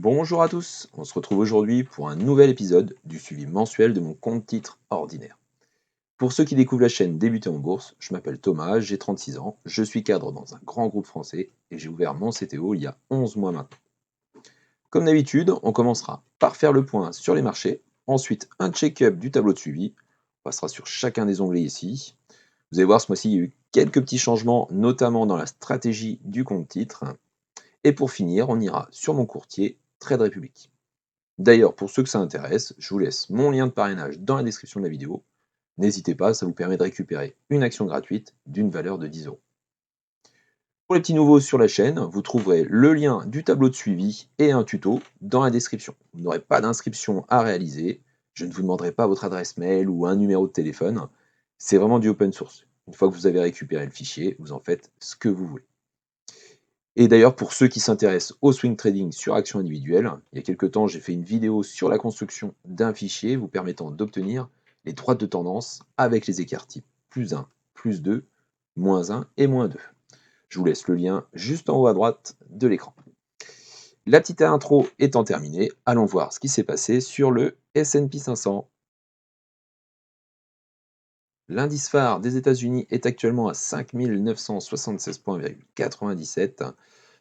Bonjour à tous, on se retrouve aujourd'hui pour un nouvel épisode du suivi mensuel de mon compte titre ordinaire. Pour ceux qui découvrent la chaîne Débuter en bourse, je m'appelle Thomas, j'ai 36 ans, je suis cadre dans un grand groupe français et j'ai ouvert mon CTO il y a 11 mois maintenant. Comme d'habitude, on commencera par faire le point sur les marchés, ensuite un check-up du tableau de suivi, on passera sur chacun des onglets ici. Vous allez voir, ce mois-ci, il y a eu quelques petits changements, notamment dans la stratégie du compte titre. Et pour finir, on ira sur mon courtier Trade Republic. D'ailleurs, pour ceux que ça intéresse, je vous laisse mon lien de parrainage dans la description de la vidéo. N'hésitez pas, ça vous permet de récupérer une action gratuite d'une valeur de 10 euros. Pour les petits nouveaux sur la chaîne, vous trouverez le lien du tableau de suivi et un tuto dans la description. Vous n'aurez pas d'inscription à réaliser, je ne vous demanderai pas votre adresse mail ou un numéro de téléphone. C'est vraiment du open source. Une fois que vous avez récupéré le fichier, vous en faites ce que vous voulez. Et d'ailleurs, pour ceux qui s'intéressent au swing trading sur action individuelle, il y a quelques temps, j'ai fait une vidéo sur la construction d'un fichier vous permettant d'obtenir les droites de tendance avec les écarts type plus 1, plus 2, moins 1 et moins 2. Je vous laisse le lien juste en haut à droite de l'écran. La petite intro étant terminée, allons voir ce qui s'est passé sur le S&P 500. L'indice phare des États-Unis est actuellement à 5976,97 points.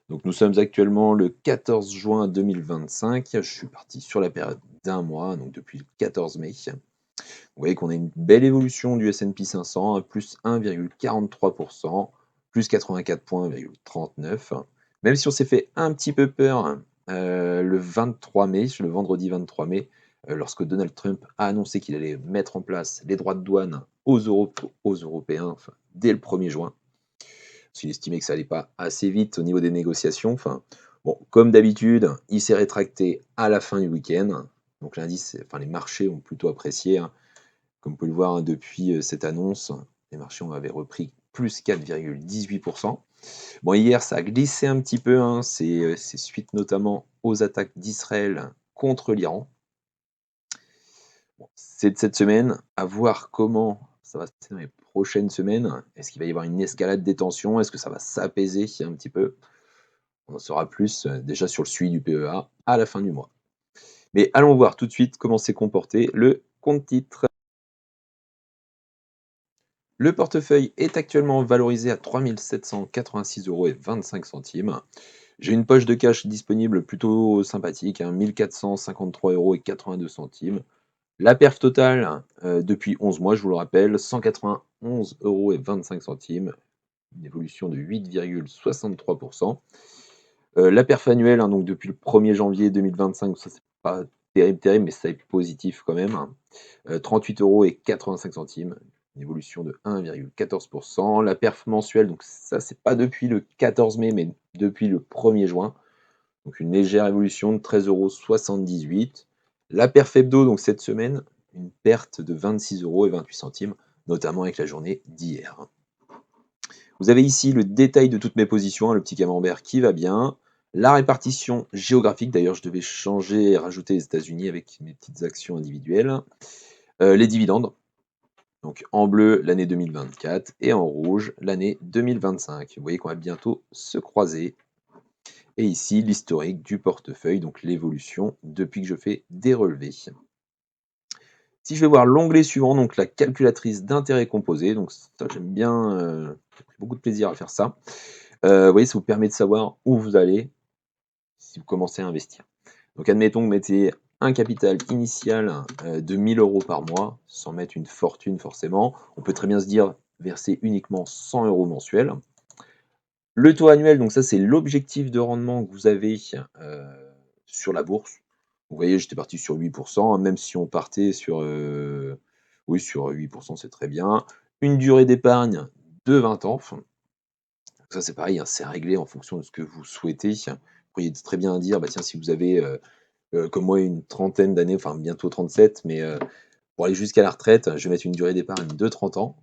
Donc nous sommes actuellement le 14 juin 2025. Je suis parti sur la période d'un mois, donc depuis le 14 mai. Vous voyez qu'on a une belle évolution du S&P 500, à plus 1,43%, plus 84 points,39. Même si on s'est fait un petit peu peur le 23 mai, le vendredi 23 mai, lorsque Donald Trump a annoncé qu'il allait mettre en place les droits de douane aux Européens dès le 1er juin. S'il estimait que ça allait pas assez vite au niveau des négociations. Bon, comme d'habitude, il s'est rétracté à la fin du week-end. Donc l'indice, les marchés ont plutôt apprécié, hein. Comme vous pouvez le voir, hein, depuis cette annonce, les marchés avaient repris plus 4,18%. Bon, hier, ça a glissé un petit peu, hein. C'est suite notamment aux attaques d'Israël contre l'Iran. Bon, c'est de cette semaine, à voir comment ça va se passer dans les prochaines semaines. Est-ce qu'il va y avoir une escalade des tensions? Est-ce que ça va s'apaiser un petit peu? On en saura plus déjà sur le suivi du PEA à la fin du mois. Mais allons voir tout de suite comment s'est comporté le compte titre. Le portefeuille est actuellement valorisé à 3 786,25 €. J'ai une poche de cash disponible plutôt sympathique, 1 453,82 €. La perf totale, depuis 11 mois, je vous le rappelle, 191,25 €, une évolution de 8,63%. La perf annuelle, hein, donc depuis le 1er janvier 2025, ça c'est pas terrible, mais c'est positif quand même, hein. 38,85 €, une évolution de 1,14%. La perf mensuelle, donc ça c'est pas depuis le 14 mai, mais depuis le 1er juin. Donc une légère évolution de 13,78 €. La perf hebdo, donc cette semaine, une perte de 26,28 €, notamment avec la journée d'hier. Vous avez ici le détail de toutes mes positions, hein, le petit camembert qui va bien. La répartition géographique, d'ailleurs je devais changer et rajouter les États-Unis avec mes petites actions individuelles. Les dividendes, donc en bleu l'année 2024 et en rouge l'année 2025. Vous voyez qu'on va bientôt se croiser. Et ici, l'historique du portefeuille, donc l'évolution depuis que je fais des relevés. Si je vais voir l'onglet suivant, donc la calculatrice d'intérêt composé, donc ça j'aime bien, j'ai pris beaucoup de plaisir à faire ça. Vous voyez, ça vous permet de savoir où vous allez si vous commencez à investir. Donc admettons que vous mettez un capital initial de 1 000 € par mois, sans mettre une fortune forcément. On peut très bien se dire verser uniquement 100 € mensuels. Le taux annuel, donc ça, c'est l'objectif de rendement que vous avez sur la bourse. Vous voyez, j'étais parti sur 8 hein, même si on partait sur, oui, sur 8 c'est très bien. Une durée d'épargne de 20 ans. Ça, c'est pareil, hein, c'est réglé en fonction de ce que vous souhaitez. Vous pourriez très bien dire, bah, tiens, si vous avez, comme moi, une trentaine d'années, enfin bientôt 37, mais pour aller jusqu'à la retraite, je vais mettre une durée d'épargne de 30 ans.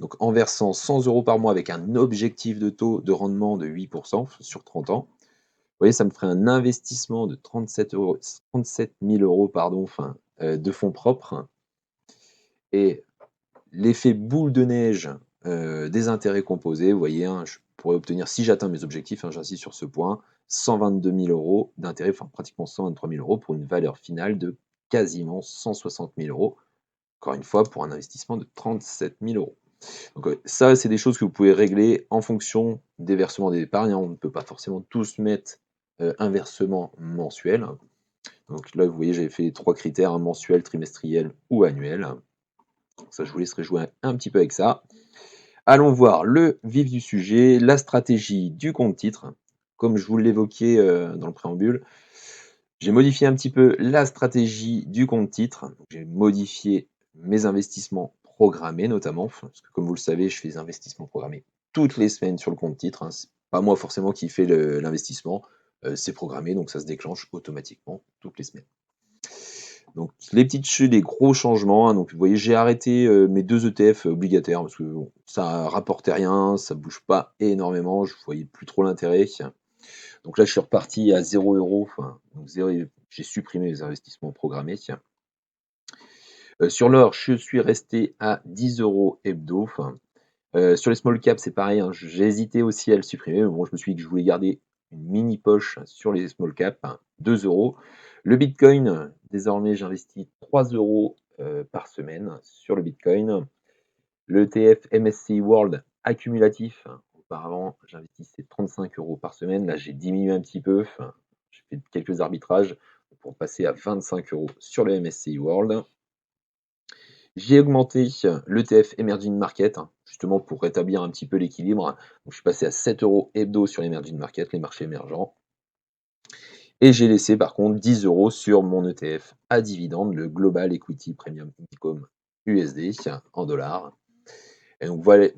Donc en versant 100 € par mois avec un objectif de taux de rendement de 8 sur 30 ans, vous voyez, ça me ferait un investissement de 37 000 € pardon, de fonds propres. Et l'effet boule de neige des intérêts composés, vous voyez, hein, pourrais obtenir, si j'atteins mes objectifs, j'insiste sur ce point, 122 000 € d'intérêt, enfin pratiquement 123 000 € pour une valeur finale de quasiment 160 000 €. Encore une fois, pour un investissement de 37 000 €. Donc ça, c'est des choses que vous pouvez régler en fonction des versements d'épargne. On ne peut pas forcément tous mettre un versement mensuel. Donc là, vous voyez, j'avais fait les 3 critères, mensuel, trimestriel ou annuel. Ça, je vous laisserai jouer un petit peu avec ça. Allons voir le vif du sujet, la stratégie du compte titre. Comme je vous l'évoquais dans le préambule, j'ai modifié un petit peu la stratégie du compte titre. J'ai modifié mes investissements programmés notamment, parce que comme vous le savez, je fais des investissements programmés toutes les semaines sur le compte titre. C'est pas moi forcément qui fais l'investissement, c'est programmé, donc ça se déclenche automatiquement toutes les semaines. Donc les gros changements, donc vous voyez, j'ai arrêté mes 2 ETF obligataires parce que bon, ça rapportait rien, ça bouge pas énormément, je voyais plus trop l'intérêt. Donc là, je suis reparti à 0 €, donc j'ai supprimé les investissements programmés. Sur l'or, je suis resté à 10 € hebdo. Sur les small caps, c'est pareil, j'ai hésité aussi à le supprimer, mais bon, je me suis dit que je voulais garder une mini poche sur les small caps, 2 €. Le bitcoin, désormais, j'investis 3 € par semaine sur le bitcoin. L'ETF MSCI World accumulatif, auparavant, j'investissais 35 € par semaine. Là, j'ai diminué un petit peu, j'ai fait quelques arbitrages pour passer à 25 € sur le MSCI World. J'ai augmenté l'ETF Emerging Market, justement pour rétablir un petit peu l'équilibre. Donc, je suis passé à 7 € hebdo sur l'Emerging Market, les marchés émergents. Et j'ai laissé par contre 10 € sur mon ETF à dividende, le Global Equity Premium Income USD en dollars. Et donc voilà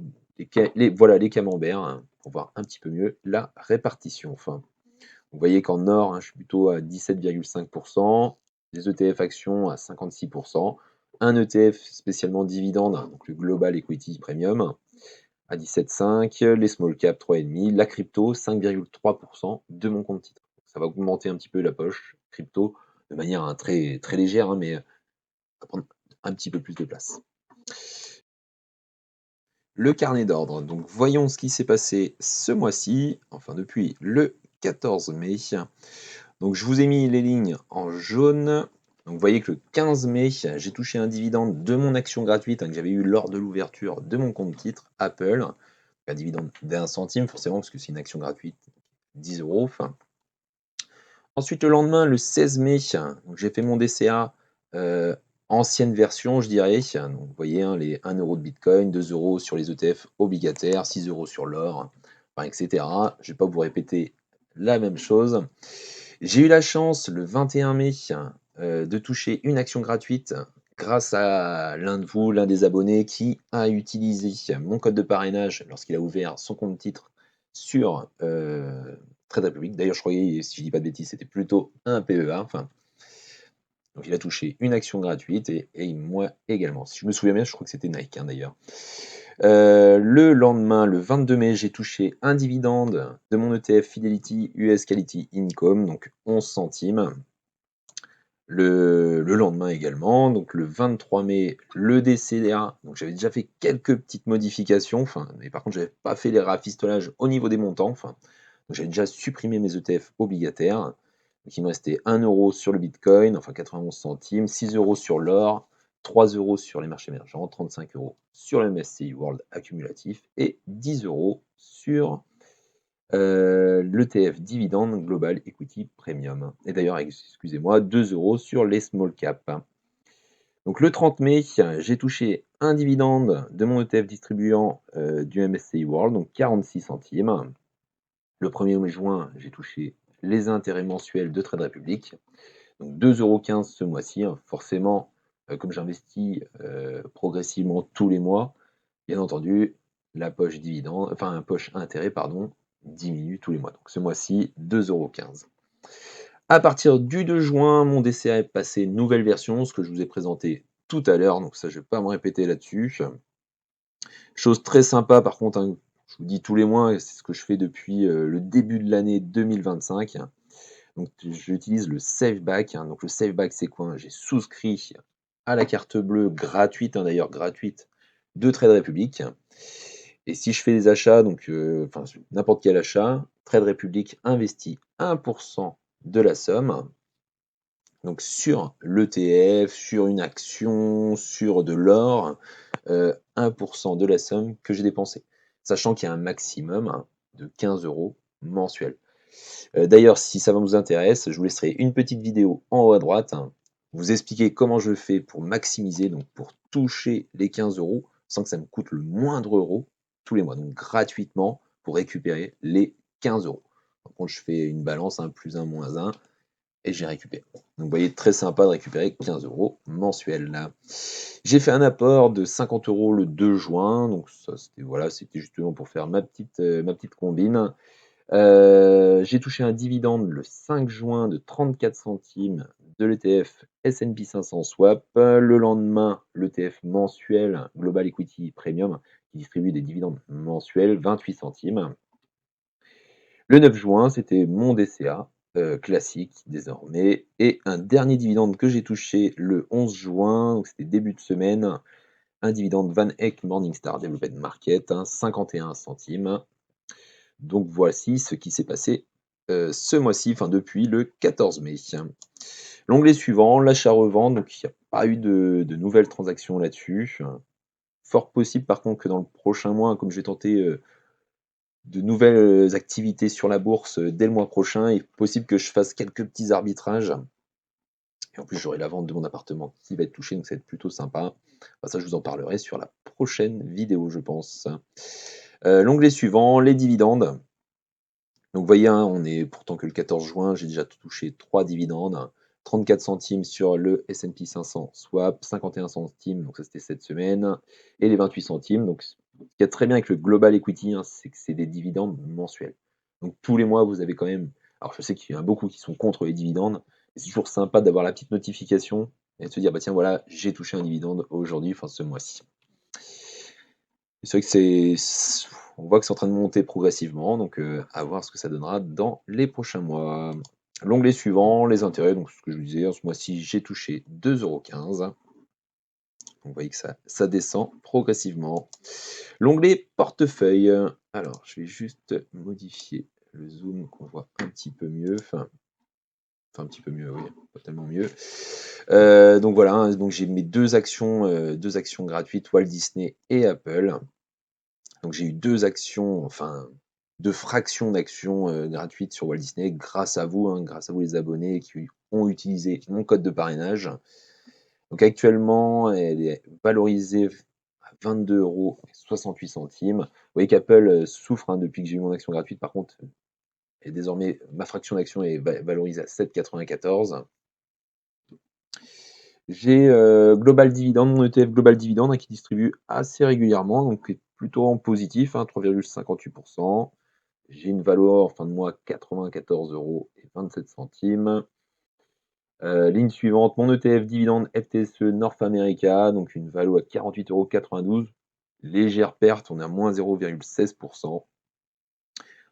les camemberts pour voir un petit peu mieux la répartition. Enfin, vous voyez qu'en or, je suis plutôt à 17,5%, les ETF actions à 56%, un ETF spécialement dividende, donc le Global Equity Premium à 17,5%, les small cap 3,5%, la crypto 5,3% de mon compte titre. Ça va augmenter un petit peu la poche crypto de manière très, très légère, mais ça va prendre un petit peu plus de place. Le carnet d'ordre. Donc voyons ce qui s'est passé ce mois-ci, enfin depuis le 14 mai. Donc je vous ai mis les lignes en jaune. Donc vous voyez que le 15 mai, j'ai touché un dividende de mon action gratuite que j'avais eu lors de l'ouverture de mon compte titre Apple. Un dividende d'1 centime forcément parce que c'est une action gratuite, 10 €. Ensuite le lendemain, le 16 mai, j'ai fait mon DCA ancienne version, je dirais. Donc, vous voyez, les 1 € de Bitcoin, 2 € sur les ETF obligataires, 6 € sur l'or, etc. Je ne vais pas vous répéter la même chose. J'ai eu la chance, le 21 mai, de toucher une action gratuite grâce à l'un de vous, l'un des abonnés, qui a utilisé mon code de parrainage lorsqu'il a ouvert son compte titre sur Trade Republic. D'ailleurs, je croyais, si je dis pas de bêtises, c'était plutôt un PEA. Donc il a touché une action gratuite et moi également. Si je me souviens bien, je crois que c'était Nike d'ailleurs. Le lendemain, le 22 mai, j'ai touché un dividende de mon ETF Fidelity US Quality Income, donc 11 centimes. Le lendemain également, donc le 23 mai, le DCA. Donc j'avais déjà fait quelques petites modifications, mais par contre, j'avais pas fait les rafistolages au niveau des montants. Donc j'avais déjà supprimé mes ETF obligataires. Donc il me restait 1 € sur le Bitcoin, enfin 91 centimes, 6 € sur l'or, 3 € sur les marchés émergents, 35 € sur le MSCI World accumulatif et 10 € sur l'ETF Dividende Global Equity Premium. Et d'ailleurs, excusez-moi, 2 € sur les small caps. Donc le 30 mai, j'ai touché un dividende de mon ETF distribuant du MSCI World, donc 46 centimes. Le 1er juin, j'ai touché les intérêts mensuels de Trade Republic, donc 2,15 € ce mois-ci. Forcément, comme j'investis progressivement tous les mois, bien entendu, la poche dividende, enfin poche intérêt, pardon, diminue tous les mois. Donc ce mois-ci, 2,15 €. À partir du 2 juin, mon DCA est passé nouvelle version, ce que je vous ai présenté tout à l'heure, donc ça je ne vais pas me répéter là-dessus. Chose très sympa par contre, je vous dis tous les mois, et c'est ce que je fais depuis le début de l'année 2025. Donc j'utilise le SafeBack. Donc le SafeBack, c'est quoi? J'ai souscrit à la carte bleue gratuite, d'ailleurs gratuite, de Trade Republic. Et si je fais des achats, donc enfin n'importe quel achat, Trade Republic investit 1% de la somme, donc sur l'ETF, sur une action, sur de l'or, 1% de la somme que j'ai dépensée. Sachant qu'il y a un maximum de 15 € mensuels. D'ailleurs, si ça vous intéresse, je vous laisserai une petite vidéo en haut à droite, vous expliquer comment je fais pour maximiser, donc pour toucher les 15 € sans que ça me coûte le moindre euro tous les mois, donc gratuitement pour récupérer les 15 €. Par contre, je fais une balance, plus 1, moins 1, et j'ai récupéré. Donc vous voyez, très sympa de récupérer 15 € mensuels là. J'ai fait un apport de 50 € le 2 juin, donc ça c'était voilà, c'était justement pour faire ma petite combine. J'ai touché un dividende le 5 juin de 34 centimes de l'ETF S&P 500 Swap. Le lendemain, l'ETF mensuel Global Equity Premium qui distribue des dividendes mensuels, 28 centimes. Le 9 juin, c'était mon DCA classique désormais, et un dernier dividende que j'ai touché le 11 juin, donc c'était début de semaine, un dividende Van Eck Morningstar Development Market, 51 centimes. Donc voici ce qui s'est passé ce mois-ci, enfin depuis le 14 mai. L'onglet suivant, l'achat-revente, donc il n'y a pas eu de nouvelles transactions là-dessus. Fort possible par contre que dans le prochain mois, comme je vais tenter de nouvelles activités sur la bourse dès le mois prochain, il est possible que je fasse quelques petits arbitrages. Et en plus, j'aurai la vente de mon appartement qui va être touchée, donc ça va être plutôt sympa. Enfin, ça, je vous en parlerai sur la prochaine vidéo, je pense. L'onglet suivant, les dividendes. Donc vous voyez, on est pourtant que le 14 juin, j'ai déjà touché 3 dividendes. 34 centimes sur le S&P 500 Swap, 51 centimes, donc ça c'était cette semaine, et les 28 centimes. Donc ce qui est très bien avec le Global Equity, c'est que c'est des dividendes mensuels. Donc tous les mois, vous avez quand même... Alors je sais qu'il y en a beaucoup qui sont contre les dividendes, mais c'est toujours sympa d'avoir la petite notification et de se dire, bah tiens, voilà, j'ai touché un dividende aujourd'hui, enfin ce mois-ci. C'est vrai que on voit que c'est en train de monter progressivement, donc à voir ce que ça donnera dans les prochains mois. L'onglet suivant, les intérêts, donc ce que je vous disais, en ce mois-ci, j'ai touché 2,15 €. Vous voyez que ça descend progressivement. L'onglet portefeuille, alors je vais juste modifier le zoom, qu'on voit un petit peu mieux, enfin un petit peu mieux, oui, pas tellement mieux. Donc voilà, donc j'ai mes deux actions gratuites, Walt Disney et Apple. Donc j'ai eu 2 actions, enfin 2 fractions d'actions gratuites sur Walt Disney grâce à vous, grâce à vous les abonnés qui ont utilisé mon code de parrainage. Donc actuellement, elle est valorisée à 22,68 €. Vous voyez qu'Apple souffre depuis que j'ai eu mon action gratuite. Par contre, et désormais, ma fraction d'action est valorisée à 7,94 €. J'ai Global Dividende, mon ETF Global Dividende qui distribue assez régulièrement, donc est plutôt en positif, 3,58%. J'ai une valo en fin de mois 94,27 €. Ligne suivante, mon ETF Dividende FTSE North America, donc une valo à 48,92 €. Légère perte, on est à moins 0,16%.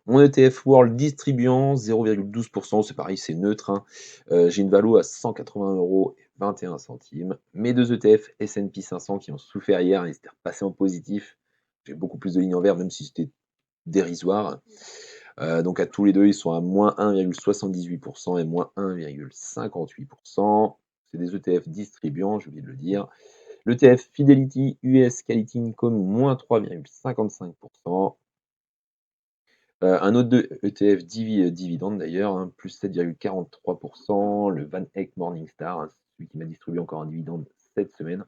Mon ETF World Distribuant, 0,12%, c'est pareil, c'est neutre. J'ai une valo à 180,21 €. Mes deux ETF S&P 500 qui ont souffert hier, ils étaient repassés en positif. J'ai beaucoup plus de lignes en vert, même si c'était dérisoire. Donc à tous les deux, ils sont à moins 1,78% et moins 1,58%. C'est des ETF distribuants, j'ai oublié de le dire. L'ETF Fidelity US Quality Income, moins 3,55%. Un autre ETF dividende d'ailleurs, plus 7,43%. Le Van Eck Morningstar, celui qui m'a distribué encore un dividende cette semaine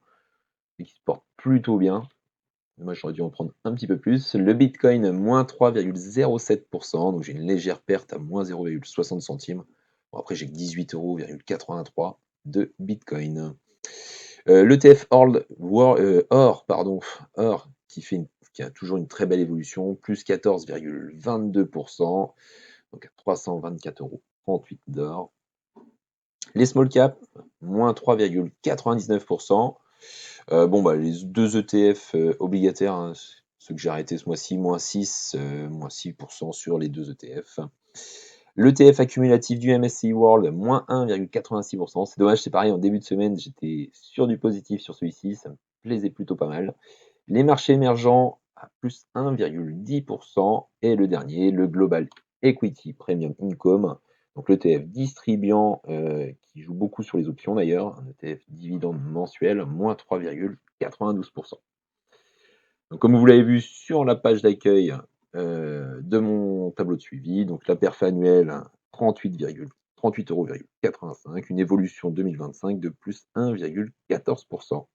et qui se porte plutôt bien. Moi, j'aurais dû en prendre un petit peu plus. Le Bitcoin, moins 3,07%. Donc, j'ai une légère perte à moins 0,60 centimes. Bon, après, j'ai que 18,83 € de Bitcoin. L'ETF Or, qui a toujours une très belle évolution, plus 14,22%. Donc, à 324,38 € d'or. Les small cap, moins 3,99%. Les deux ETF obligataires, ceux que j'ai arrêtés ce mois-ci, moins 6% sur les deux ETF. L'ETF accumulatif du MSCI World, moins 1,86%. C'est dommage, c'est pareil, en début de semaine, j'étais sur du positif sur celui-ci, ça me plaisait plutôt pas mal. Les marchés émergents, à plus plus 1,10%. Et le dernier, le Global Equity Premium Income, donc l'ETF distribuant, qui joue beaucoup sur les options d'ailleurs, un ETF dividende mensuel, moins 3,92%. Donc comme vous l'avez vu sur la page d'accueil de mon tableau de suivi, donc la perf annuelle, 38,85 €, une évolution 2025 de plus 1,14%.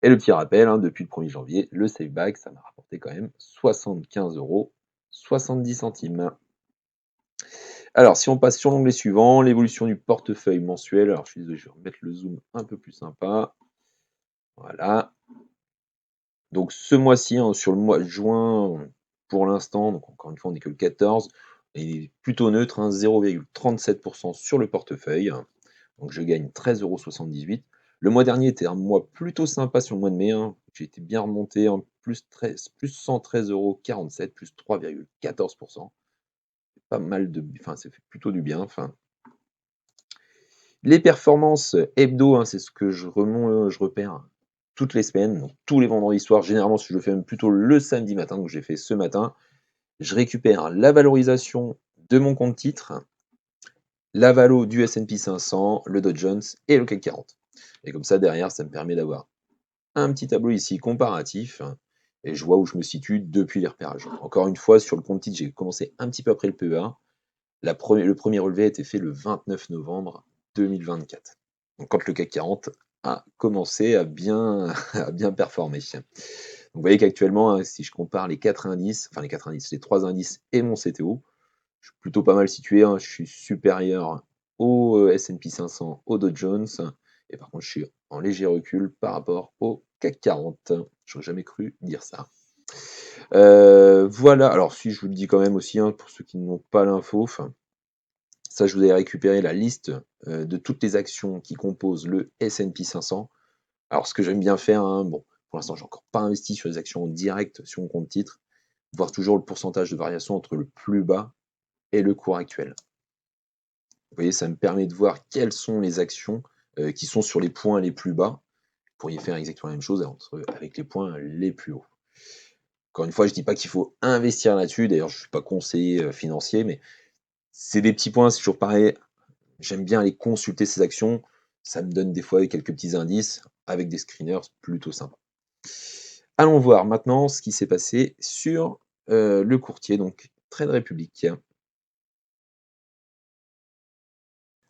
Et le petit rappel, depuis le 1er janvier, le SafeBack, ça m'a rapporté quand même 75,70 €. Alors, si on passe sur l'onglet suivant, l'évolution du portefeuille mensuel. Alors, je suis désolé, je vais remettre le zoom un peu plus sympa. Voilà. Donc, ce mois-ci, sur le mois de juin, pour l'instant, donc encore une fois, on n'est que le 14, il est plutôt neutre, 0,37% sur le portefeuille. Donc, je gagne 13,78 €. Le mois dernier était un mois plutôt sympa sur le mois de mai. J'ai été bien remonté, plus 113,47 €, plus 3,14%. Pas mal de, enfin, ça fait plutôt du bien. Enfin, les performances hebdo, c'est ce que je repère toutes les semaines, donc tous les vendredis soirs. Généralement, si je le fais même plutôt le samedi matin, donc j'ai fait ce matin. Je récupère la valorisation de mon compte titre, la valo du S&P 500, le Dow Jones et le CAC 40. Et comme ça, derrière, ça me permet d'avoir un petit tableau ici comparatif, et je vois où je me situe depuis les repérages. Encore une fois, sur le compte titre, j'ai commencé un petit peu après le PEA. Le premier relevé a été fait le 29 novembre 2024. Donc quand le CAC 40 a commencé à bien, à bien performer. Donc vous voyez qu'actuellement, si je compare les 4 indices, enfin les 4 indices, les 3 indices et mon CTO, je suis plutôt pas mal situé. Je suis supérieur au S&P 500, au Dow Jones, et par contre je suis en léger recul par rapport au CAC 40. J'aurais jamais cru dire ça. Voilà, alors si je vous le dis quand même aussi, pour ceux qui n'ont pas l'info, ça, je vous ai récupéré la liste de toutes les actions qui composent le S&P 500. Alors, ce que j'aime bien faire, bon, pour l'instant, j'ai encore pas investi sur les actions en direct sur mon compte titre, voir toujours le pourcentage de variation entre le plus bas et le cours actuel. Vous voyez, ça me permet de voir quelles sont les actions qui sont sur les points les plus bas. Vous pourriez faire exactement la même chose avec les points les plus hauts. Encore une fois, je ne dis pas qu'il faut investir là-dessus. D'ailleurs, je ne suis pas conseiller financier, mais c'est des petits points, c'est toujours pareil. J'aime bien aller consulter ces actions. Ça me donne des fois quelques petits indices avec des screeners plutôt sympas. Allons voir maintenant ce qui s'est passé sur le courtier, donc Trade Republic.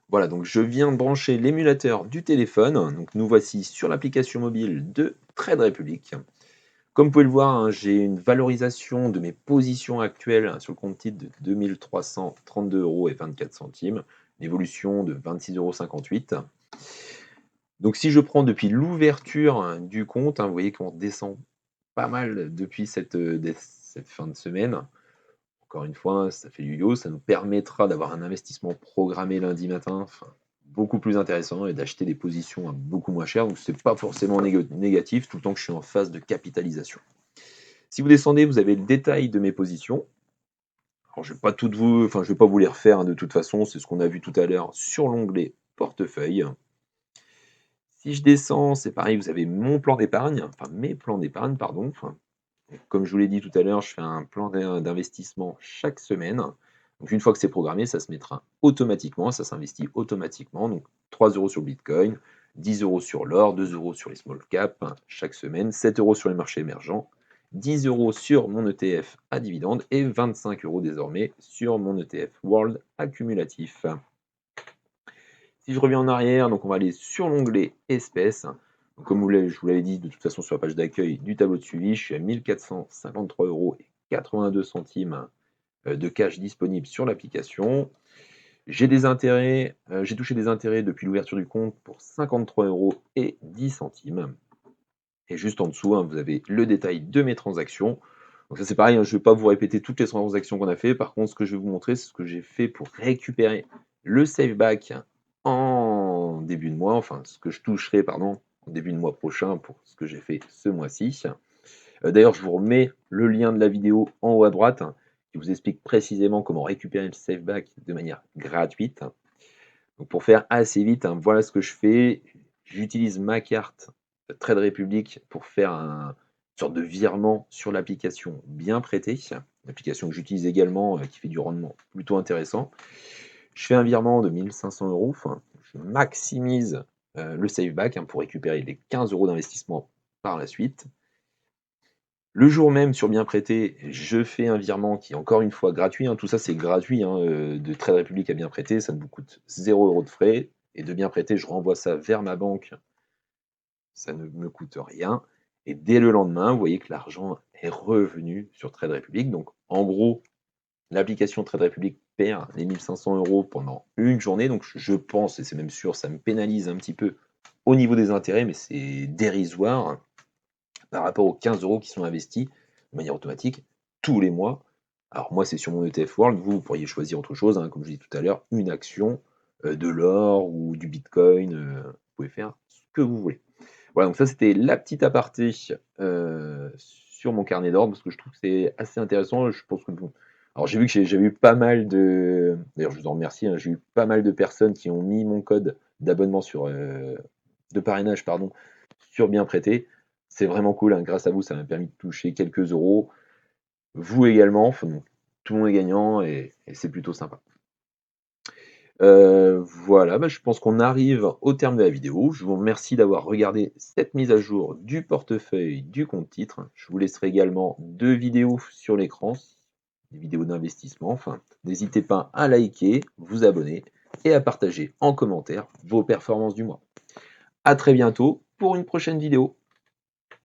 Voilà, donc je viens de brancher l'émulateur du téléphone. Donc nous voici sur l'application mobile de Trade Republic. Comme vous pouvez le voir, j'ai une valorisation de mes positions actuelles sur le compte titre de 2 332,24 €, une évolution de 26,58 €. Donc si je prends depuis l'ouverture du compte, vous voyez qu'on descend pas mal depuis cette fin de semaine. Encore une fois, ça fait du yo, ça nous permettra d'avoir un investissement programmé lundi matin, beaucoup plus intéressant, et d'acheter des positions à beaucoup moins cher. Donc c'est pas forcément négatif, tout le temps que je suis en phase de capitalisation. Si vous descendez, vous avez le détail de mes positions. Alors je vais pas je vais pas vous les refaire, de toute façon, c'est ce qu'on a vu tout à l'heure sur l'onglet portefeuille. Si je descends, c'est pareil, vous avez mon plan d'épargne, enfin mes plans d'épargne, pardon. Comme je vous l'ai dit tout à l'heure, je fais un plan d'investissement chaque semaine. Donc une fois que c'est programmé, ça se mettra automatiquement, ça s'investit automatiquement. Donc 3 € sur le Bitcoin, 10 € sur l'or, 2 € sur les small caps chaque semaine, 7 € sur les marchés émergents, 10 € sur mon ETF à dividende et 25 € désormais sur mon ETF World accumulatif. Si je reviens en arrière, donc on va aller sur l'onglet espèces. Donc comme je vous l'avais dit, de toute façon sur la page d'accueil du tableau de suivi, je suis à 1 453,82 € de cash disponible sur l'application. J'ai des intérêts, j'ai touché des intérêts depuis l'ouverture du compte pour 53,10 €. Et juste en dessous, vous avez le détail de mes transactions. Donc ça c'est pareil, je ne vais pas vous répéter toutes les transactions qu'on a fait. Par contre, ce que je vais vous montrer, c'est ce que j'ai fait pour récupérer le SafeBack en début de mois, enfin ce que je toucherai, pardon, en début de mois prochain pour ce que j'ai fait ce mois-ci. D'ailleurs, je vous remets le lien de la vidéo en haut à droite qui vous explique précisément comment récupérer le SafeBack de manière gratuite. Donc pour faire assez vite, voilà ce que je fais. J'utilise ma carte Trade Republic pour faire sorte de virement sur l'application Bien Prêté, l'application que j'utilise également, qui fait du rendement plutôt intéressant. Je fais un virement de 1 500 €, enfin, je maximise, le save back, hein, pour récupérer les 15 € d'investissement par la suite. Le jour même sur Bien Prêté, je fais un virement qui est encore une fois gratuit, hein, tout ça c'est gratuit, hein, de Trade Republic à Bien Prêté, ça ne vous coûte 0 € de frais et de Bien Prêté, je renvoie ça vers ma banque, ça ne me coûte rien et dès le lendemain, vous voyez que l'argent est revenu sur Trade Republic. Donc en gros, l'application Trade Republic perd les 1 500 € pendant une journée, donc je pense, et c'est même sûr, ça me pénalise un petit peu au niveau des intérêts, mais c'est dérisoire par rapport aux 15 € qui sont investis de manière automatique tous les mois. Alors moi, c'est sur mon ETF World, vous pourriez choisir autre chose, hein, comme je l'ai dit tout à l'heure, une action, de l'or ou du bitcoin, vous pouvez faire ce que vous voulez. Voilà, donc ça, c'était la petite aparté, sur mon carnet d'ordre, parce que je trouve que c'est assez intéressant. Je pense que bon, alors j'ai vu que j'avais eu pas mal de, d'ailleurs je vous en remercie, hein, j'ai eu pas mal de personnes qui ont mis mon code d'abonnement sur, de parrainage pardon, sur Bien Prêté. C'est vraiment cool, hein, grâce à vous, ça m'a permis de toucher quelques euros. Vous également, enfin bon, tout le monde est gagnant et c'est plutôt sympa. Voilà, bah, je pense qu'on arrive au terme de la vidéo. Je vous remercie d'avoir regardé cette mise à jour du portefeuille du compte titre. Je vous laisserai également 2 vidéos sur l'écran, des vidéos d'investissement. Enfin, n'hésitez pas à liker, vous abonner et à partager en commentaire vos performances du mois. À très bientôt pour une prochaine vidéo.